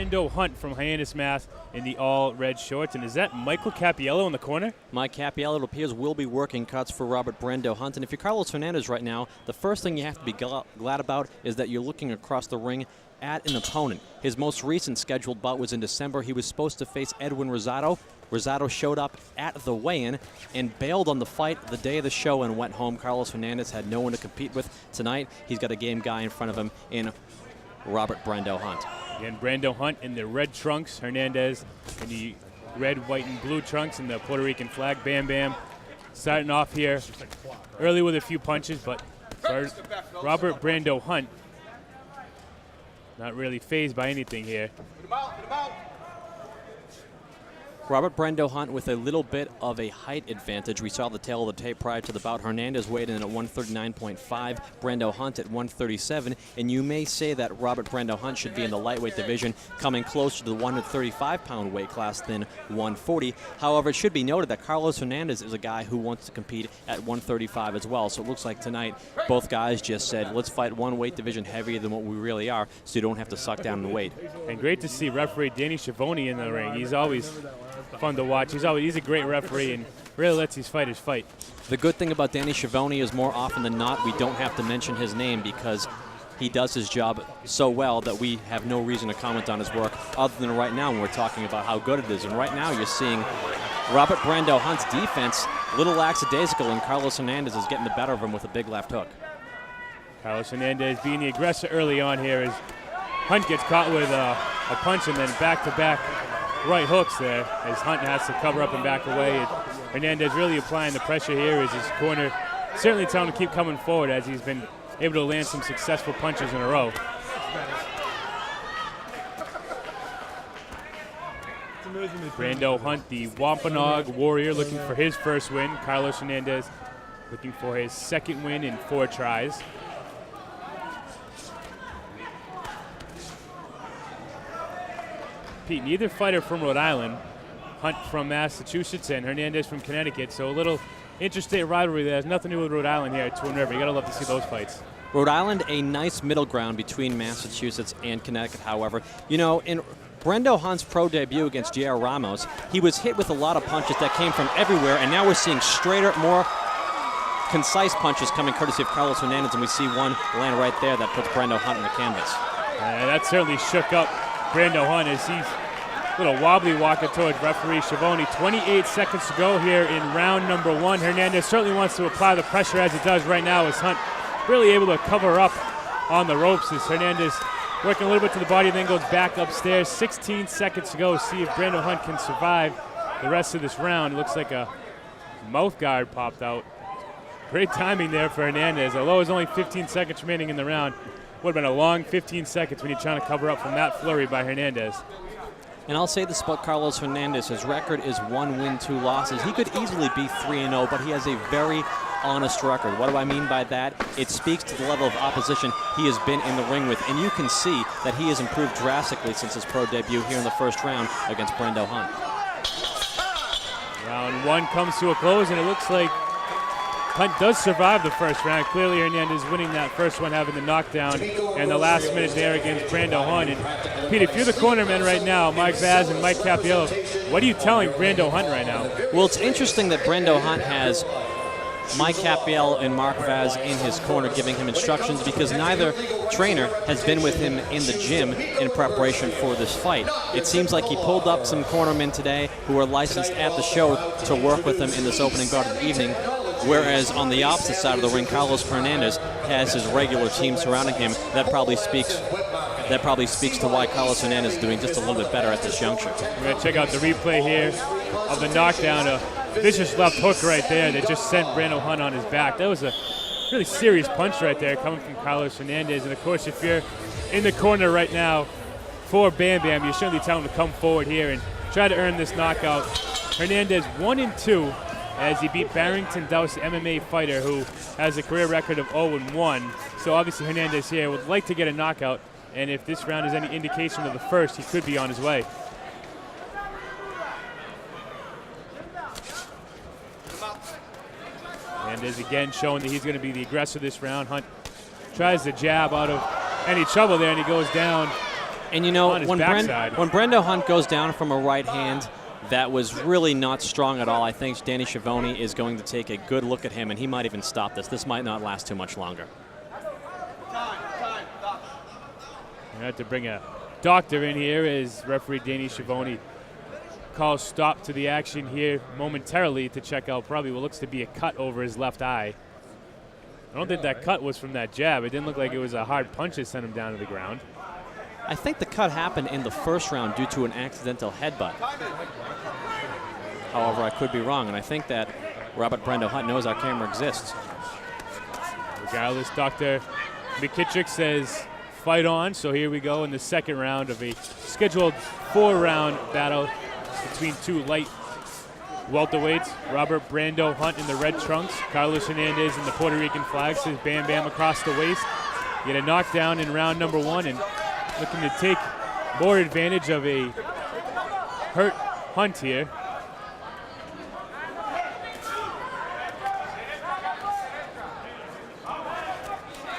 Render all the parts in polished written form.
Brando Hunt from Hyannis, Mass. in the all-red shorts. And is that Michael Cappiello in the corner? Mike Cappiello, it appears, will be working cuts for Robert Brando Hunt. And if you're Carlos Hernandez right now, the first thing you have to be glad about is that you're looking across the ring at an opponent. His most recent scheduled bout was in December. He was supposed to face Edwin Rosado. Rosado showed up at the weigh-in and bailed on the fight the day of the show and went home. Carlos Hernandez had no one to compete with tonight. He's got a game guy in front of him in Robert Brando Hunt. Again, Brando Hunt in the red trunks, Hernandez in the red, white, and blue trunks and the Puerto Rican flag. Bam Bam starting off here early with a few punches, but for Robert Brando Hunt, not really fazed by anything here. Robert Brando Hunt with a little bit of a height advantage. We saw the tail of the tape prior to the bout. Hernandez weighed in at 139.5, Brando Hunt at 137, and you may say that Robert Brando Hunt should be in the lightweight division, coming closer to the 135-pound weight class than 140. However, it should be noted that Carlos Hernandez is a guy who wants to compete at 135 as well, so it looks like tonight both guys just said, let's fight one weight division heavier than what we really are, so you don't have to suck down the weight. And great to see referee Danny Schiavone in the ring. He's always fun to watch. He's a great referee and really lets these fighters fight. The good thing about Danny Schiavone is more often than not we don't have to mention his name because he does his job so well that we have no reason to comment on his work other than right now when we're talking about how good it is. And right now you're seeing Robert Brando Hunt's defense a little lackadaisical, and Carlos Hernandez is getting the better of him with a big left hook. Carlos Hernandez being the aggressor early on here as Hunt gets caught with a punch and then back-to-back right hooks there as Hunt has to cover up and back away. And Hernandez really applying the pressure here as his corner certainly telling him to keep coming forward as he's been able to land some successful punches in a row. Brando Hunt, the Wampanoag Warrior, looking for his first win. Carlos Hernandez looking for his second win in 4 tries. Pete, neither fighter from Rhode Island. Hunt from Massachusetts and Hernandez from Connecticut. So a little interstate rivalry that has nothing to do with Rhode Island here at Twin River. You gotta love to see those fights. Rhode Island, a nice middle ground between Massachusetts and Connecticut, however. You know, in Brando Hunt's pro debut against J.R. Ramos, he was hit with a lot of punches that came from everywhere, and now we're seeing straighter, more concise punches coming courtesy of Carlos Hernandez, and we see one land right there that puts Brando Hunt on the canvas. That certainly shook up Brando Hunt as he's a little wobbly walking towards referee Schiavone. 28 seconds to go here in round number 1. Hernandez certainly wants to apply the pressure as it does right now as Hunt really able to cover up on the ropes as Hernandez working a little bit to the body, then goes back upstairs. 16 seconds to go. See if Brando Hunt can survive the rest of this round. It looks like a mouth guard popped out. Great timing there for Hernandez. Although there's only 15 seconds remaining in the round, would have been a long 15 seconds when you're trying to cover up from that flurry by Hernandez. And I'll say this about Carlos Hernandez. His record is 1 win, 2 losses. He could easily be 3-0, but he has a very honest record. What do I mean by that? It speaks to the level of opposition he has been in the ring with, and you can see that he has improved drastically since his pro debut here in the first round against Brando Hunt. Round 1 comes to a close, and it looks like Hunt does survive the first round. Clearly Hernandez winning that first one, having the knockdown, and the last minute there against Brando Hunt. And Pete, if you're the cornermen right now, Mike Vaz and Mike Cappiello, what are you telling Brando Hunt right now? Well, it's interesting that Brando Hunt has Mike Cappiello and Mark Vaz in his corner giving him instructions because neither trainer has been with him in the gym in preparation for this fight. It seems like he pulled up some cornermen today who are licensed at the show to work with him in this opening bout of the evening, whereas on the opposite side of the ring, Carlos Hernandez has his regular team surrounding him. That probably speaks to why Carlos Hernandez is doing just a little bit better at this juncture. We're going to check out the replay here of the knockdown. A vicious left hook right there that just sent Brando Hunt on his back. That was a really serious punch right there coming from Carlos Hernandez. And, of course, if you're in the corner right now for Bam Bam, you're certainly telling him to come forward here and try to earn this knockout. Hernandez 1-2 as he beat Barrington Douse, the MMA fighter who has a career record of 0-1. So, obviously, Hernandez here would like to get a knockout. And if this round is any indication of the first, he could be on his way. Hernandez again showing that he's going to be the aggressor this round. Hunt tries to jab out of any trouble there, and he goes down And you know, on his when backside. Brendo Hunt goes down from a right hand that was really not strong at all, I think Danny Schiavone is going to take a good look at him, and he might even stop this. This might not last too much longer. You have to bring a doctor in here as referee Danny Schiavone calls stop to the action here momentarily to check out probably what looks to be a cut over his left eye. I don't think that cut was from that jab. It didn't look like it was a hard punch that sent him down to the ground. I think the cut happened in the first round due to an accidental headbutt. However, I could be wrong, and I think that Robert Brendo Hunt knows our camera exists. Regardless, Dr. McKittrick says fight on, so here we go in the second round of a scheduled 4-round battle between two light welterweights. Robert Brando Hunt in the red trunks, Carlos Hernandez in the Puerto Rican flag, says bam bam across the waist. Get a knockdown in round number 1 and looking to take more advantage of a hurt Hunt here.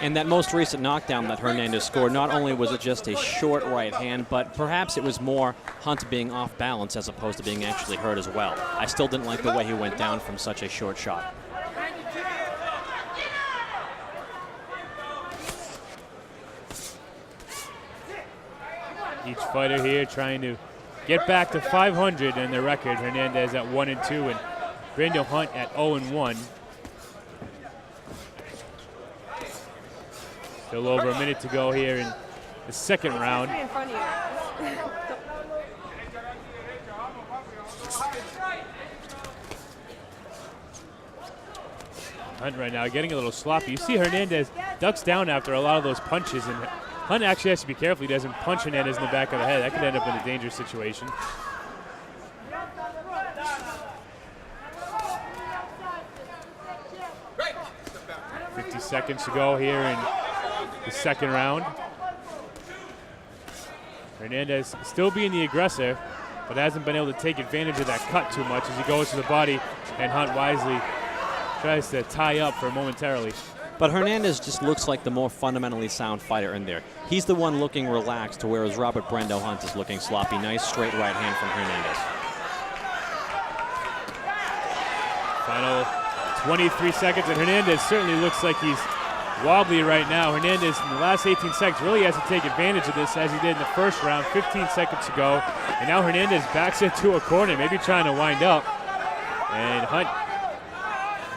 And that most recent knockdown that Hernandez scored, not only was it just a short right hand, but perhaps it was more Hunt being off balance as opposed to being actually hurt as well. I still didn't like the way he went down from such a short shot. Each fighter here trying to get back to 500 in their record. Hernandez at 1-2 and Brando Hunt at 0-1. Still over a minute to go here in the second round. Hunt right now getting a little sloppy. You see Hernandez ducks down after a lot of those punches, and Hunt actually has to be careful he doesn't punch Hernandez in the back of the head. That could end up in a dangerous situation. Seconds to go here in the second round. Hernandez still being the aggressor, but hasn't been able to take advantage of that cut too much as he goes to the body, and Hunt wisely tries to tie up for momentarily. But Hernandez just looks like the more fundamentally sound fighter in there. He's the one looking relaxed, whereas Robert Brando Hunt is looking sloppy. Nice straight right hand from Hernandez. Final 23 seconds, and Hernandez certainly looks like he's wobbly right now. Hernandez in the last 18 seconds really has to take advantage of this as he did in the first round 15 seconds ago. And now Hernandez backs into a corner, maybe trying to wind up. And Hunt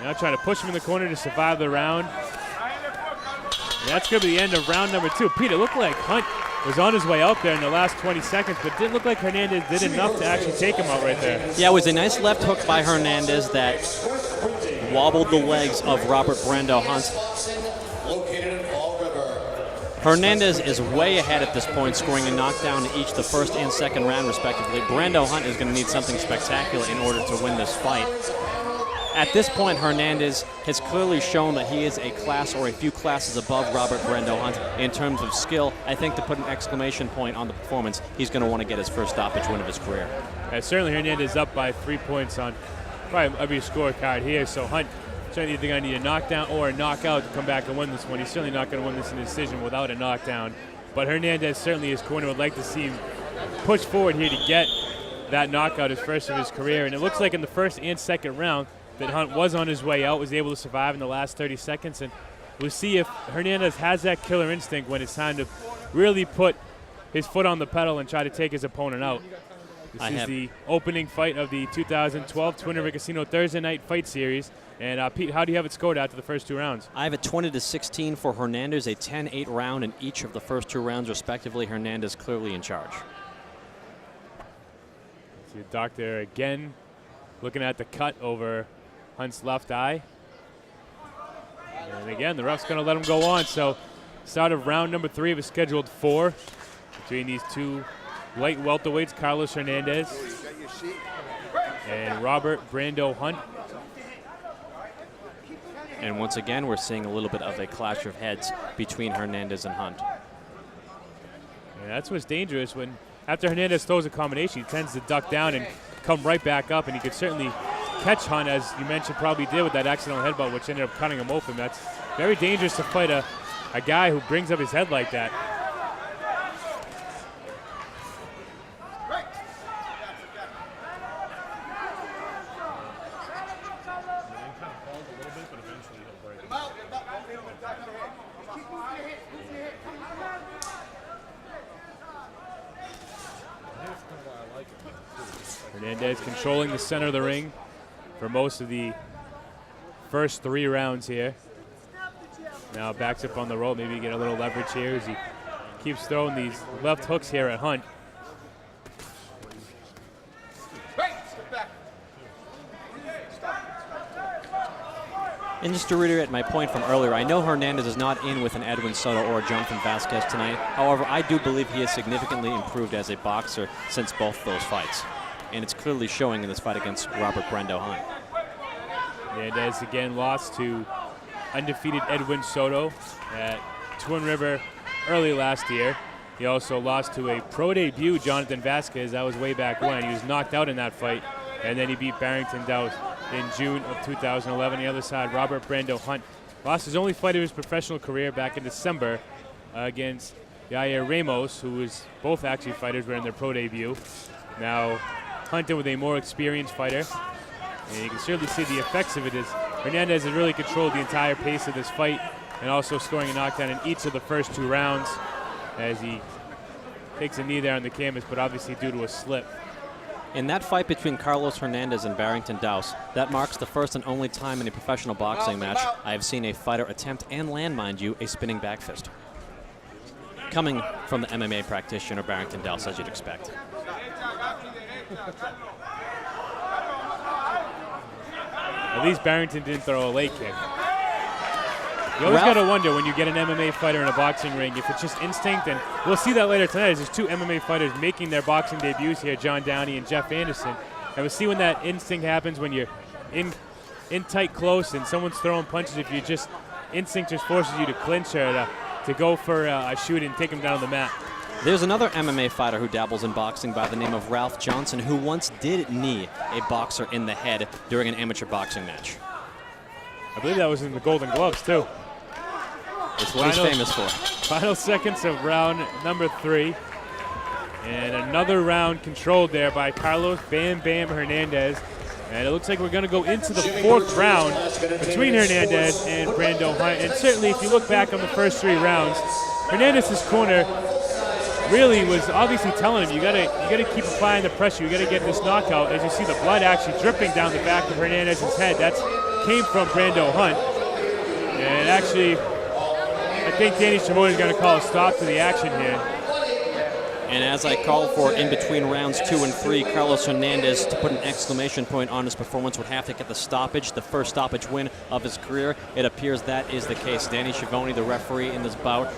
now trying to push him in the corner to survive the round. And that's going to be the end of round number 2. Pete, it looked like Hunt was on his way out there in the last 20 seconds, but it didn't look like Hernandez did enough to actually take him out right there. Yeah, it was a nice left hook by Hernandez that wobbled the legs of Robert Brando Hunt. Hernandez is way ahead at this point, scoring a knockdown in each the first and second round, respectively. Brando Hunt is going to need something spectacular in order to win this fight. At this point, Hernandez has clearly shown that he is a class or a few classes above Robert Brando Hunt in terms of skill. I think to put an exclamation point on the performance, he's going to want to get his first stoppage win of his career. Certainly Hernandez up by 3 points on probably every scorecard here, so Hunt certainly going to need a knockdown or a knockout to come back and win this one. He's certainly not going to win this in a decision without a knockdown, but Hernandez certainly his corner would like to see him push forward here to get that knockout, his first of his career. And it looks like in the first and second round that Hunt was on his way out, was able to survive in the last 30 seconds, and we'll see if Hernandez has that killer instinct when it's time to really put his foot on the pedal and try to take his opponent out. This is the opening fight of the 2012 Twin River Casino Thursday Night Fight Series. And Pete, how do you have it scored after the first 2 rounds? I have it 20-16 for Hernandez, a 10-8 round in each of the first 2 rounds, respectively. Hernandez clearly in charge. See the doctor again looking at the cut over Hunt's left eye. And again, the ref's going to let him go on. So start of round number 3 of a scheduled 4 between these two light welterweights, Carlos Hernandez and Robert Brando Hunt. And once again, we're seeing a little bit of a clash of heads between Hernandez and Hunt. And that's what's dangerous when after Hernandez throws a combination, he tends to duck down and come right back up, and he could certainly catch Hunt, as you mentioned, probably did with that accidental headbutt, which ended up cutting him open. That's very dangerous to fight a guy who brings up his head like that. Hernandez controlling the center of the ring for most of the first 3 rounds here. Now backs up on the rope, maybe get a little leverage here as he keeps throwing these left hooks here at Hunt. And just to reiterate my point from earlier, I know Hernandez is not in with an Edwin Soto or a Jonathan Vasquez tonight. However, I do believe he has significantly improved as a boxer since both those fights. And it's clearly showing in this fight against Robert Brendo Hunt. Hernandez again lost to undefeated Edwin Soto at Twin River early last year. He also lost to a pro debut, Jonathan Vasquez. That was way back when. He was knocked out in that fight, and then he beat Barrington Douse in June of 2011. On the other side, Robert Brendo Hunt lost his only fight of his professional career back in December against Yair Ramos, who was both actually fighters were in their pro debut. Now Hunt with a more experienced fighter, and you can certainly see the effects of it as Hernandez has really controlled the entire pace of this fight and also scoring a knockdown in each of the first 2 rounds as he takes a knee there on the canvas, but obviously due to a slip. In that fight between Carlos Hernandez and Barrington Douse, that marks the first and only time in a professional boxing match I have seen a fighter attempt and land, mind you, a spinning back fist. Coming from the MMA practitioner Barrington Douse, as you'd expect. At least Barrington didn't throw a leg kick. You always got to wonder when you get an MMA fighter in a boxing ring if it's just instinct, and we'll see that later tonight as there's 2 MMA fighters making their boxing debuts here, John Downey and Jeff Anderson. And we'll see when that instinct happens when you're in tight close and someone's throwing punches, if you just, instinct just forces you to clinch or to go for a shoot and take him down on the mat. There's another MMA fighter who dabbles in boxing by the name of Ralph Johnson, who once did knee a boxer in the head during an amateur boxing match. I believe that was in the Golden Gloves, too. It's what he's famous for. Final seconds of round number 3. And another round controlled there by Carlos Bam Bam Hernandez. And it looks like we're going to go into the 4th round between Hernandez and Brendo Hunt. And certainly if you look back on the first 3 rounds, Hernandez's corner really was obviously telling him, you gotta keep applying the pressure, you gotta get this knockout. As you see the blood actually dripping down the back of Hernandez's head. That came from Brendo Hunt. And actually, I think Danny Schiavone is going to call a stop to the action here. And as I called for in between rounds 2 and 3, Carlos Hernandez, to put an exclamation point on his performance, would have to get the stoppage, the first stoppage win of his career. It appears that is the case. Danny Schiavone, the referee in this bout,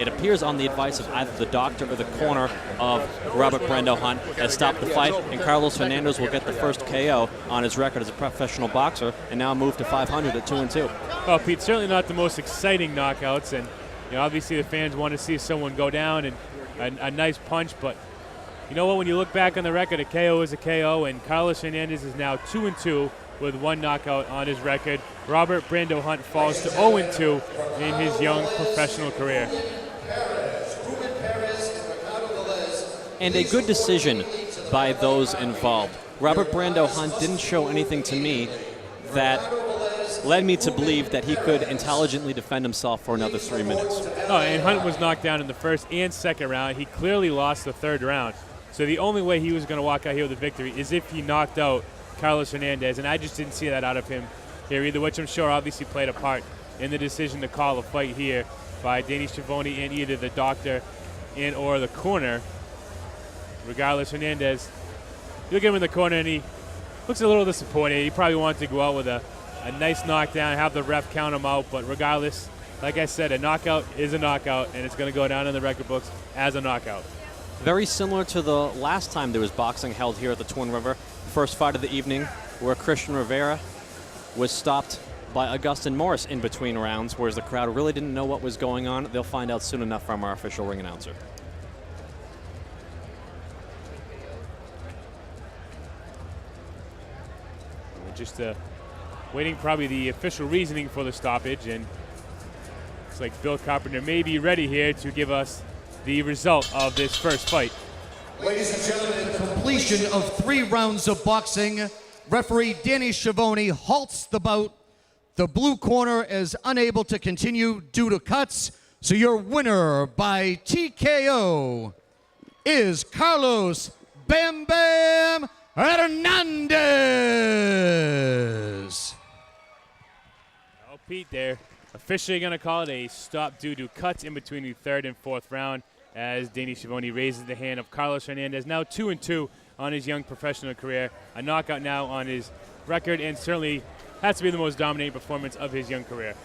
it appears on the advice of either the doctor or the corner of Robert Brendo Hunt, has stopped the fight, and Carlos Hernandez will get the first KO on his record as a professional boxer and now move to 500 at 2-2. Well, Pete, certainly not the most exciting knockouts, and obviously the fans want to see someone go down and a nice punch, but you know what, when you look back on the record, a KO is a KO, and Carlos Hernandez is now 2-2 with 1 knockout on his record. Robert Brendo Hunt falls to 0-2 in his young professional career. And a good decision by those involved. Robert Brendo Hunt didn't show anything to me that led me to believe that he could intelligently defend himself for another 3 minutes. Oh, and Hunt was knocked down in the first and second round. He clearly lost the 3rd round. So the only way he was going to walk out here with a victory is if he knocked out Carlos Hernandez, and I just didn't see that out of him here either, which I'm sure obviously played a part in the decision to call a fight here by Danny Schiavone and either the doctor and or the corner. Regardless, Hernandez, you look at him in the corner and he looks a little disappointed. He probably wanted to go out with a nice knockdown, have the ref count him out, but regardless, like I said, a knockout is a knockout, and it's going to go down in the record books as a knockout. Very similar to the last time there was boxing held here at the Twin River. First fight of the evening, where Christian Rivera was stopped by Augustin Morris in between rounds, whereas the crowd really didn't know what was going on. They'll find out soon enough from our official ring announcer. We're just waiting probably the official reasoning for the stoppage, and looks like Bill Carpenter may be ready here to give us the result of this first fight. Ladies and gentlemen, completion of 3 rounds of boxing. Referee Danny Schiavone halts the bout. The blue corner is unable to continue due to cuts. So your winner by TKO is Carlos Bam Bam Hernandez. Oh, Pete there. Officially going to call it a stop due to cuts in between the third and fourth round as Danny Schiavone raises the hand of Carlos Hernandez, now 2-2 on his young professional career. A knockout now on his record, and certainly has to be the most dominating performance of his young career.